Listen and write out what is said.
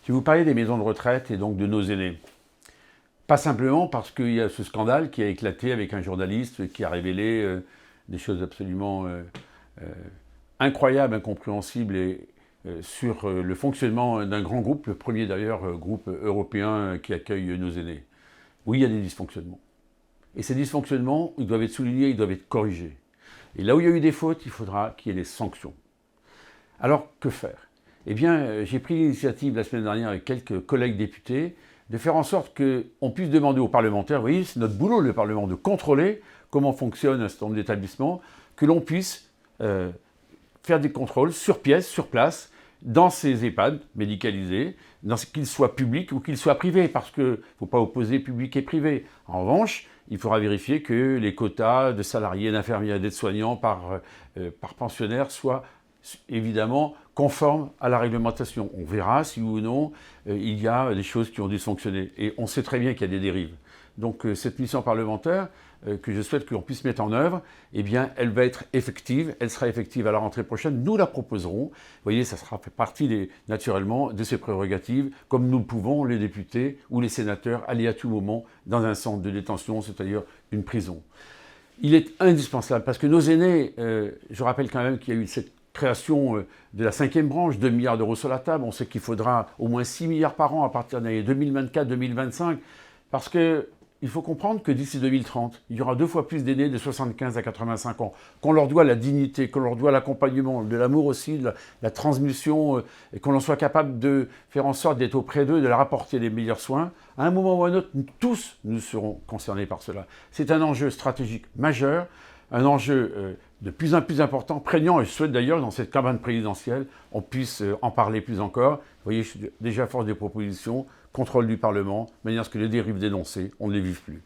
Je vais vous parler des maisons de retraite et donc de nos aînés. Pas simplement parce qu'il y a ce scandale qui a éclaté avec un journaliste qui a révélé des choses absolument incroyables, incompréhensibles sur le fonctionnement d'un grand groupe, le premier d'ailleurs groupe européen qui accueille nos aînés. Oui, il y a des dysfonctionnements. Et ces dysfonctionnements, ils doivent être soulignés, ils doivent être corrigés. Et là où il y a eu des fautes, il faudra qu'il y ait des sanctions. Alors, que faire? Eh bien, j'ai pris l'initiative la semaine dernière avec quelques collègues députés de faire en sorte qu'on puisse demander aux parlementaires, vous voyez, c'est notre boulot, le Parlement, de contrôler comment fonctionne un certain nombre d'établissements, que l'on puisse faire des contrôles sur pièce, sur place, dans ces EHPAD médicalisés, qu'ils soient publics ou qu'ils soient privés, parce qu'il ne faut pas opposer public et privé. En revanche, il faudra vérifier que les quotas de salariés, d'infirmiers et d'aides-soignants par pensionnaire soient évidemment conformes à la réglementation. On verra si oui ou non il y a des choses qui ont dysfonctionné. Et on sait très bien qu'il y a des dérives. Donc cette mission parlementaire que je souhaite qu'on puisse mettre en œuvre, eh bien, elle va être effective. Elle sera effective à la rentrée prochaine. Nous la proposerons. Vous voyez, ça sera fait partie naturellement de ses prérogatives, comme nous pouvons, les députés ou les sénateurs, aller à tout moment dans un centre de détention, c'est-à-dire une prison. Il est indispensable parce que nos aînés, je rappelle quand même qu'il y a eu cette création de la 5e branche, 2 milliards d'euros sur la table. On sait qu'il faudra au moins 6 milliards par an à partir de l'année 2024-2025, parce qu'il faut comprendre que d'ici 2030, il y aura 2 fois plus d'aînés de 75 à 85 ans, qu'on leur doit la dignité, qu'on leur doit l'accompagnement, de l'amour aussi, de la transmission, et qu'on en soit capable de faire en sorte d'être auprès d'eux, de leur apporter les meilleurs soins. À un moment ou à un autre, tous nous serons concernés par cela. C'est un enjeu stratégique majeur, un enjeu de plus en plus important, prégnant, et je souhaite d'ailleurs, dans cette campagne présidentielle, on puisse en parler plus encore. Vous voyez, je suis déjà force des propositions, contrôle du Parlement, de manière à ce que les dérives dénoncées, on ne les vive plus.